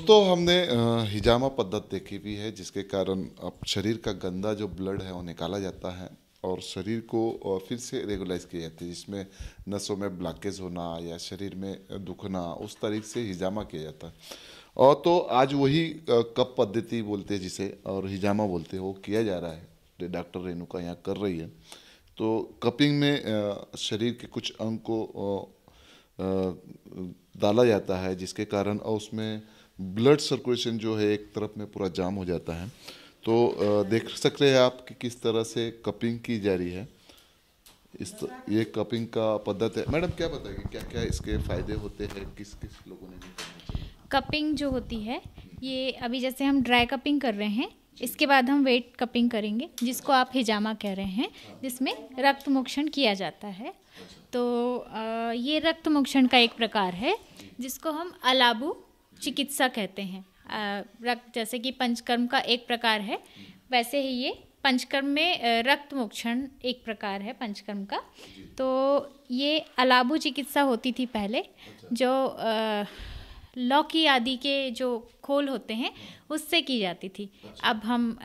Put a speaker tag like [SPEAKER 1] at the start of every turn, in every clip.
[SPEAKER 1] दोस्तों हमने हिजामा पद्धत देखी भी है, जिसके कारण अब शरीर का गंदा जो ब्लड है वो निकाला जाता है और शरीर को फिर से रेगुलाइज किया जाता है, जिसमें नसों में ब्लॉकेज होना या शरीर में दुखना, उस तरीके से हिजामा किया जाता है। और तो आज वही कप पद्धति बोलते हैं जिसे, और हिजामा बोलते हैं, वो किया जा रहा है। डॉक्टर रेणुका यहाँ कर रही है। तो कपिंग में शरीर के कुछ अंग को डाला जाता है, जिसके कारण और उसमें ब्लड सर्कुलेशन जो है एक तरफ में पूरा जाम हो जाता है। तो देख सकते हैं आप कि किस तरह से कपिंग की जा रही है। ये कपिंग का पद्धति है। मैडम क्या बताएंगे, क्या क्या इसके फायदे होते हैं, किस किस लोगों ने करना चाहिए?
[SPEAKER 2] कपिंग जो होती है, ये अभी जैसे हम ड्राई कपिंग कर रहे हैं, इसके बाद हम वेट कपिंग करेंगे, जिसको आप हिजामा कह रहे हैं, जिसमें रक्त मोक्षण किया जाता है। तो ये रक्त मोक्षण का एक प्रकार है, जिसको हम अलाबु चिकित्सा कहते हैं। रक्त जैसे कि पंचकर्म का एक प्रकार है, वैसे ही ये पंचकर्म में रक्त मोक्षण एक प्रकार है पंचकर्म का। तो ये अलाबु चिकित्सा होती थी पहले, जो लौकी आदि के जो खोल होते हैं उससे की जाती थी। अब हम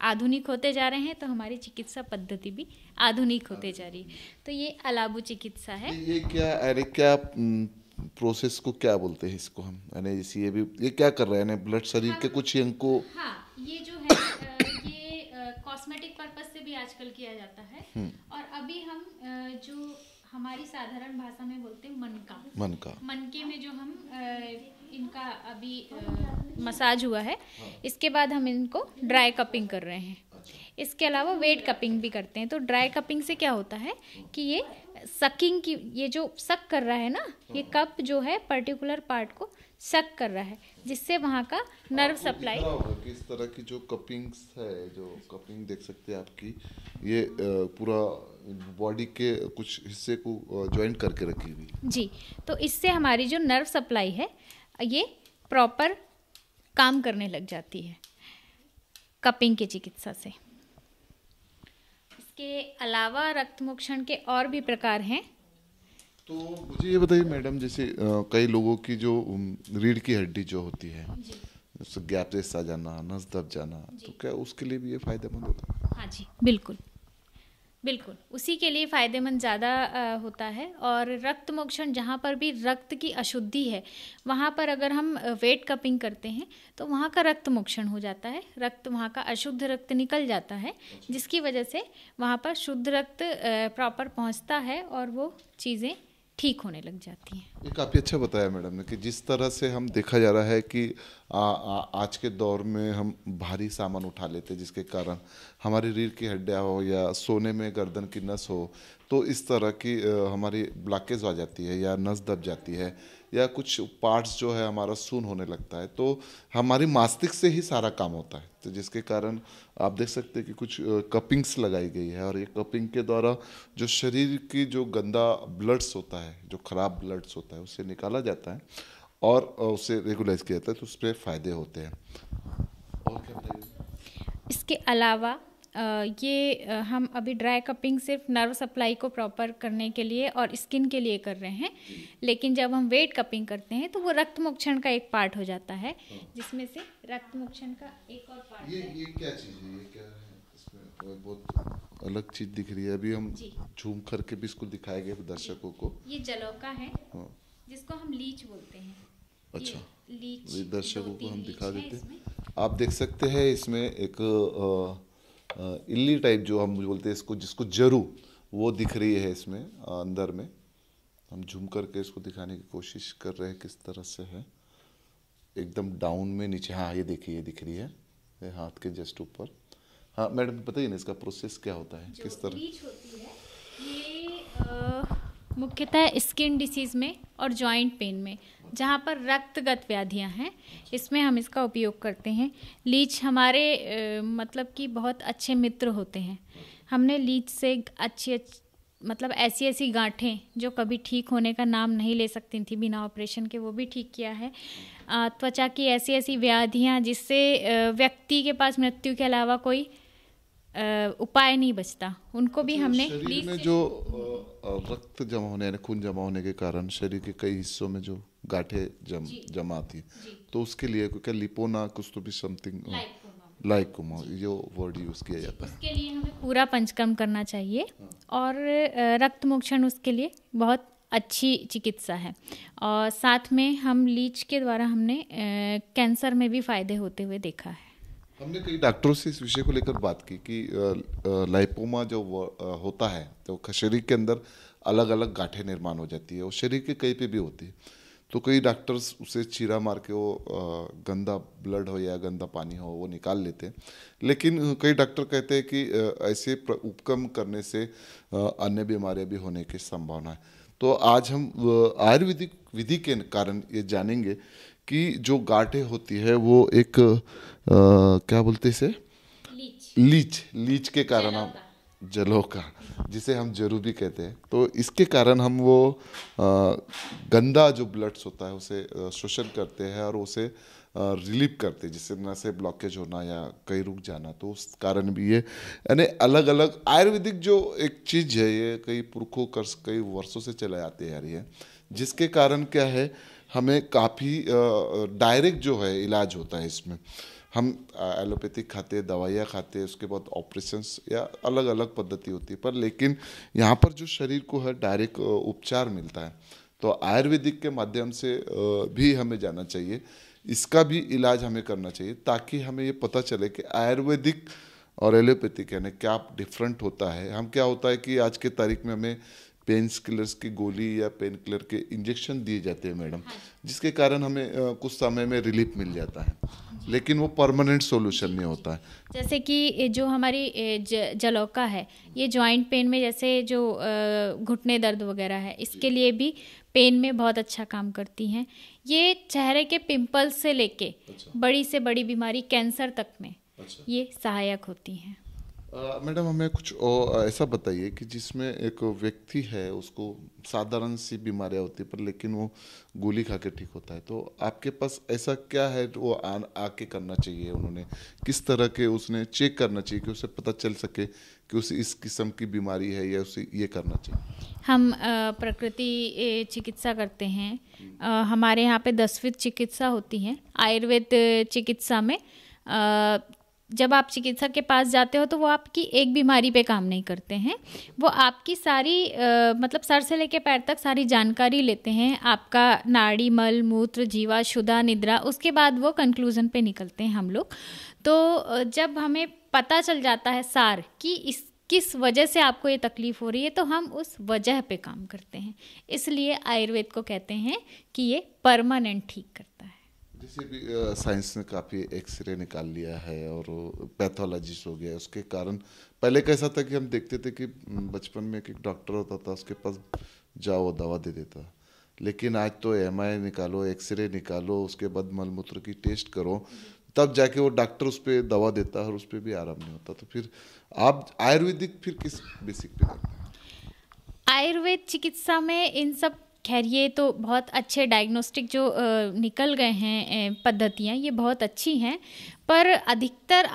[SPEAKER 2] आधुनिक होते जा रहे हैं, तो हमारी चिकित्सा पद्धति भी आधुनिक होते जा रही है। तो ये अलाबु चिकित्सा है।
[SPEAKER 1] ये क्या, अरे क्या प्रोसेस को क्या बोलते हैं इसको हम, यानी ये क्या कर रहे हैं, ब्लड शरीर के कुछ अंग को?
[SPEAKER 2] हाँ, ये जो है ये कॉस्मेटिक पर्पस से भी आजकल किया जाता है। और अभी हम जो हमारी साधारण भाषा में बोलते हैं मनके में जो हम इनका अभी मसाज हुआ है, इसके बाद हम इनको ड्राई कपिंग कर रहे हैं। इसके अलावा वेट कपिंग भी करते हैं। तो ड्राई कपिंग से क्या होता है कि ये सकिंग की, ये जो सक कर रहा है ना, ये कप जो है पर्टिकुलर पार्ट को सक कर रहा है, जिससे वहाँ का नर्व सप्लाई।
[SPEAKER 1] किस तरह की जो कपिंग्स है, जो कपिंग देख सकते हैं आपकी, ये पूरा बॉडी के कुछ हिस्से को ज्वाइंट करके रखी हुई
[SPEAKER 2] जी। तो इससे हमारी जो नर्व सप्लाई है ये प्रॉपर काम करने लग जाती है कपिंग की चिकित्सा से। इसके अलावा रक्त मोक्षण के और भी प्रकार हैं।
[SPEAKER 1] तो मुझे ये बताइए मैडम, जैसे कई लोगों की जो रीढ़ की हड्डी जो होती है, गैप जैसा जाना, नस दब जाना, तो क्या उसके लिए भी ये फायदेमंद होता है?
[SPEAKER 2] हाँ जी, बिल्कुल बिल्कुल, उसी के लिए फ़ायदेमंद ज़्यादा होता है। और रक्त मोक्षण, जहाँ पर भी रक्त की अशुद्धि है, वहाँ पर अगर हम वेट कपिंग करते हैं तो वहाँ का रक्त मोक्षण हो जाता है। वहाँ का अशुद्ध रक्त निकल जाता है, जिसकी वजह से वहाँ पर शुद्ध रक्त प्रॉपर पहुँचता है और वो चीज़ें ठीक होने लग जाती हैं।
[SPEAKER 1] ये काफ़ी अच्छा बताया मैडम ने कि जिस तरह से हम देखा जा रहा है कि आज के दौर में हम भारी सामान उठा लेते हैं, जिसके कारण हमारी रीढ़ की हड्डियाँ हो या सोने में गर्दन की नस हो, तो इस तरह की हमारी ब्लॉकेज आ जाती है या नस दब जाती है या कुछ पार्ट्स जो है हमारा सुन्न होने लगता है। तो हमारी मस्तिष्क से ही सारा काम होता है, तो जिसके कारण आप देख सकते हैं कि कुछ कपिंग्स लगाई गई है और ये कपिंग के द्वारा जो शरीर की जो गंदा ब्लड्स होता है, जो खराब ब्लड्स होता है, उसे निकाला जाता है और उसे रेगुलाइज किया जाता है। तो उस पर फ़ायदे होते हैं। और क्या बताइए?
[SPEAKER 2] इसके अलावा ये हम अभी ड्राई कपिंग सिर्फ नर्व सप्लाई को प्रॉपर करने के लिए और स्किन के लिए कर रहे हैं, लेकिन जब हम वेट कपिंग करते हैं तो वो रक्त मोक्षण का एक पार्ट हो जाता है, जिसमें से रक्त मोक्षण का एक और पार्ट
[SPEAKER 1] ये क्या चीज़ है, ये क्या है? इसमें बहुत अलग चीज़ दिख रही है। अभी हम झूम करके भी इसको दिखाएंगे दर्शकों को।
[SPEAKER 2] ये जलौका है, जिसको हम लीच बोलते हैं।
[SPEAKER 1] अच्छा,
[SPEAKER 2] लीच
[SPEAKER 1] दर्शकों को हम दिखा देते हैं। आप देख सकते हैं इसमें एक इल्ली टाइप जो हम बोलते हैं इसको, जिसको जरू, वो दिख रही है इसमें अंदर में। हम झूम करके इसको दिखाने की कोशिश कर रहे हैं किस तरह से है, एकदम डाउन में नीचे। हाँ, ये देखिए, ये दिख रही है, ये हाथ के जस्ट ऊपर। हाँ मैडम बताइए ना, इसका प्रोसेस क्या होता है, किस तरह?
[SPEAKER 2] लीच होती है ये मुख्यतः स्किन डिसीज़ में और जॉइंट पेन में, जहाँ पर रक्तगत व्याधियाँ हैं, इसमें हम इसका उपयोग करते हैं। लीच हमारे मतलब कि बहुत अच्छे मित्र होते हैं। हमने लीच से मतलब ऐसी गांठें जो कभी ठीक होने का नाम नहीं ले सकती थी बिना ऑपरेशन के, वो भी ठीक किया है। त्वचा की ऐसी व्याधियाँ जिससे व्यक्ति के पास मृत्यु के अलावा कोई उपाय नहीं बचता, उनको भी हमने
[SPEAKER 1] शरीर में जो रक्त जमा होने यानी खून जमा होने के कारण शरीर के कई हिस्सों में जो गांठें जमा आती है, तो उसके लिए क्या लिपोना कुछ तो भी समथिंग लाइकोमा जो वर्ड यूज किया जाता है,
[SPEAKER 2] उसके लिए हमें पूरा पंचकर्म करना चाहिए। और रक्त मोक्षण उसके लिए बहुत अच्छी चिकित्सा है। और साथ में हम लीच के द्वारा हमने कैंसर में भी फायदे होते हुए देखा है।
[SPEAKER 1] हमने कई डॉक्टरों से इस विषय को लेकर बात की कि लाइपोमा जो होता है तो शरीर के अंदर अलग अलग गांठें निर्माण हो जाती है और शरीर के कहीं पे भी होती है, तो कई डॉक्टर्स उसे चीरा मार के वो गंदा ब्लड हो या गंदा पानी हो वो निकाल लेते हैं, लेकिन कई डॉक्टर कहते हैं कि ऐसे उपक्रम करने से अन्य बीमारियां भी होने की संभावना है। तो आज हम आयुर्वेदिक विधि के कारण ये जानेंगे कि जो गांठें होती है वो एक क्या बोलते हैं इसे, लीच के कारण हम जलों का, जिसे हम जरू भी कहते हैं, तो इसके कारण हम वो गंदा जो ब्लड्स होता है उसे शोषण करते हैं और उसे रिलीव करते हैं, जिससे नसें ब्लॉकेज होना या कहीं रुक जाना, तो उस कारण भी ये यानी अलग अलग आयुर्वेदिक जो एक चीज़ है ये कई पुरखों कई वर्षों से चला आती आ रही है, जिसके कारण क्या है हमें काफ़ी डायरेक्ट जो है इलाज होता है। इसमें हम एलोपैथिक खाते हैं, दवाइयाँ खाते हैं, उसके बाद ऑपरेशंस या अलग अलग पद्धति होती है, पर लेकिन यहाँ पर जो शरीर को है डायरेक्ट उपचार मिलता है, तो आयुर्वेदिक के माध्यम से भी हमें जाना चाहिए, इसका भी इलाज हमें करना चाहिए, ताकि हमें ये पता चले कि आयुर्वेदिक और एलोपैथिक यानी क्या डिफरेंट होता है। हम क्या होता है कि आज के तारीख में हमें पेन किलर्स की गोली या पेन किलर के इंजेक्शन दिए जाते हैं मैडम, जिसके कारण हमें कुछ समय में रिलीफ मिल जाता है, लेकिन वो परमानेंट सॉल्यूशन नहीं होता है।
[SPEAKER 2] जैसे कि जो हमारी जलौका है ये जॉइंट पेन में, जैसे जो घुटने दर्द वगैरह है इसके लिए भी पेन में बहुत अच्छा काम करती हैं। ये चेहरे के पिंपल्स से लेके बड़ी से बड़ी बीमारी कैंसर तक में ये सहायक होती हैं।
[SPEAKER 1] मैडम हमें कुछ ऐसा बताइए कि जिसमें एक व्यक्ति है उसको साधारण सी बीमारियां होती है पर लेकिन वो गोली खा के ठीक होता है, तो आपके पास ऐसा क्या है जो वो आके करना चाहिए, उन्होंने किस तरह के उसने चेक करना चाहिए कि उसे पता चल सके कि उसे इस किस्म की बीमारी है या उसे ये करना चाहिए?
[SPEAKER 2] हम प्रकृति चिकित्सा करते हैं। हमारे यहाँ पे 10 चिकित्सा होती हैं आयुर्वेद चिकित्सा में। जब आप चिकित्सक के पास जाते हो तो वो आपकी एक बीमारी पे काम नहीं करते हैं, वो आपकी सारी मतलब सर से लेके पैर तक सारी जानकारी लेते हैं, आपका नाड़ी, मल, मूत्र, जीवा, शुदा, निद्रा, उसके बाद वो कंक्लूजन पे निकलते हैं हम लोग। तो जब हमें पता चल जाता है सार कि किस वजह से आपको ये तकलीफ़ हो रही है, तो हम उस वजह पे काम करते हैं। इसलिए आयुर्वेद को कहते हैं कि ये परमानेंट ठीक करता है।
[SPEAKER 1] जैसे भी साइंस ने काफ़ी एक्सरे निकाल लिया है और पैथोलॉजिस्ट हो गया, उसके कारण पहले कैसा था कि हम देखते थे कि बचपन में एक डॉक्टर होता था, उसके पास जाओ दवा दे देता, लेकिन आज तो एमआरआई निकालो, एक्सरे निकालो, उसके बाद मलमूत्र की टेस्ट करो, तब जाके वो डॉक्टर उस पर दवा देता है और उस पर भी आराम नहीं होता। तो फिर आप आयुर्वेदिक फिर किस बेसिक पे करते हैं?
[SPEAKER 2] आयुर्वेद चिकित्सा में इन सब, खैर ये तो बहुत अच्छे डायग्नोस्टिक जो निकल गए हैं पद्धतियाँ, ये बहुत अच्छी हैं, पर अधिकतर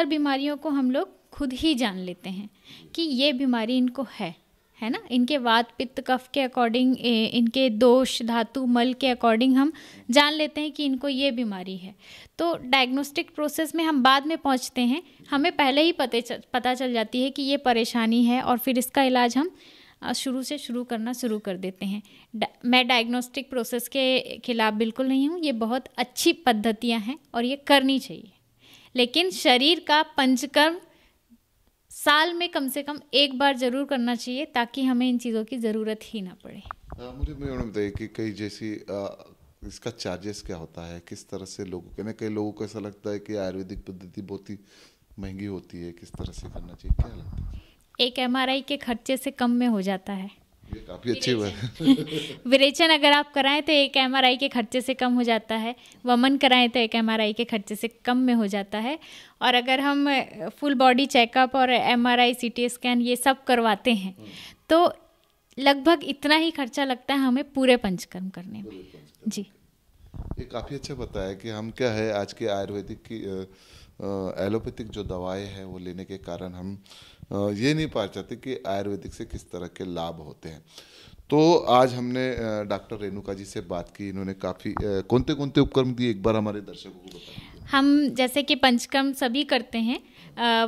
[SPEAKER 2] बीमारियों को हम लोग खुद ही जान लेते हैं कि ये बीमारी इनको है ना। इनके वात पित्त कफ के अकॉर्डिंग, इनके दोष धातु मल के अकॉर्डिंग हम जान लेते हैं कि इनको ये बीमारी है। तो डायग्नोस्टिक प्रोसेस में हम बाद में पहुंचते हैं, हमें पहले ही पता चल जाती है कि ये परेशानी है और फिर इसका इलाज हम शुरू करना शुरू कर देते हैं। मैं डायग्नोस्टिक प्रोसेस के खिलाफ बिल्कुल नहीं हूँ, ये बहुत अच्छी पद्धतियाँ हैं और ये करनी चाहिए, लेकिन शरीर का पंचकर्म साल में कम से कम एक बार जरूर करना चाहिए, ताकि हमें इन चीज़ों की ज़रूरत ही ना पड़े।
[SPEAKER 1] मुझे बताइए कि कई जैसी इसका चार्जेस क्या होता है, किस तरह से लोगों के, ना कई लोगों को ऐसा लगता है कि आयुर्वेदिक पद्धति बहुत ही महंगी होती है, किस तरह से करना चाहिए, क्या लगता है?
[SPEAKER 2] एक एमआरआई के खर्चे से कम में हो जाता है।
[SPEAKER 1] ये काफ़ी अच्छी बात है।
[SPEAKER 2] विरेचन अगर आप कराएं तो एक एमआरआई के खर्चे से कम हो जाता है, वमन कराएं तो एक एमआरआई के खर्चे से कम में हो जाता है, और अगर हम फुल बॉडी चेकअप और एमआरआई सीटी स्कैन ये सब करवाते हैं तो लगभग इतना ही खर्चा लगता है हमें पूरे पंचकर्म करने में। जी,
[SPEAKER 1] ये काफ़ी अच्छा बताया कि हम क्या है आज के आयुर्वेदिक की एलोपैथिक जो दवाएं हैं वो लेने के कारण हम ये नहीं पा चाहते कि आयुर्वेदिक से किस तरह के लाभ होते हैं। तो आज हमने डॉक्टर रेणुका जी से बात की। इन्होंने काफ़ी कौन से उपक्रम दिए, एक बार हमारे दर्शकों को बताइए।
[SPEAKER 2] हम जैसे कि पंचकर्म सभी करते हैं,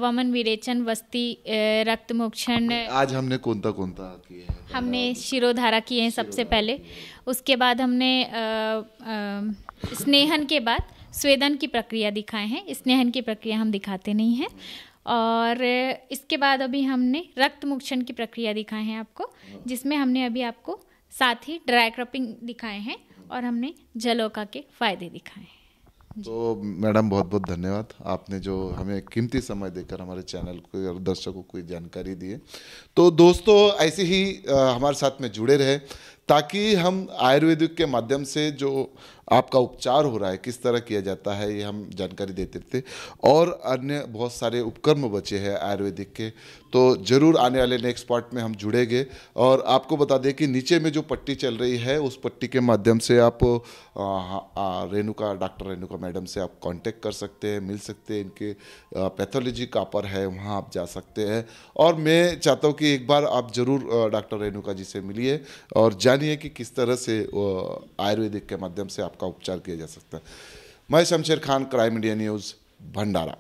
[SPEAKER 2] वमन विरेचन, वस्ती, रक्त मोक्षण।
[SPEAKER 1] आज हमने कौन सा किए हैं?
[SPEAKER 2] हमने शिरोधारा किए हैं सबसे पहले। उसके बाद हमने स्नेहन के बाद स्वेदन की प्रक्रिया दिखाए हैं। स्नेहन की प्रक्रिया हम दिखाते नहीं हैं। और इसके बाद अभी हमने रक्त मोक्षण की प्रक्रिया दिखाए हैं आपको, जिसमें हमने अभी आपको साथ ही ड्राई क्रपिंग दिखाए हैं और हमने जलोका के फायदे दिखाए हैं।
[SPEAKER 1] तो मैडम बहुत बहुत धन्यवाद, आपने जो हमें कीमती समय देकर हमारे चैनल को और दर्शकों को जानकारी दी है। तो दोस्तों ऐसे ही हमारे साथ में जुड़े रहे, ताकि हम आयुर्वेदिक के माध्यम से जो आपका उपचार हो रहा है किस तरह किया जाता है ये हम जानकारी देते थे। और अन्य बहुत सारे उपकर्म बचे हैं आयुर्वेदिक के, तो ज़रूर आने वाले नेक्स्ट पार्ट में हम जुड़ेंगे। और आपको बता दें कि नीचे में जो पट्टी चल रही है उस पट्टी के माध्यम से आप डॉक्टर रेणुका मैडम से आप कांटेक्ट कर सकते हैं, मिल सकते हैं। इनके पैथोलॉजी कापर है, वहाँ आप जा सकते हैं। और मैं चाहता हूँ कि एक बार आप ज़रूर डॉक्टर रेणुका जी से मिलिए और जानिए कि किस तरह से आयुर्वेदिक के माध्यम से आपका उपचार किया जा सकता है। मैं Shamsher Khan, crime India news, भंडारा।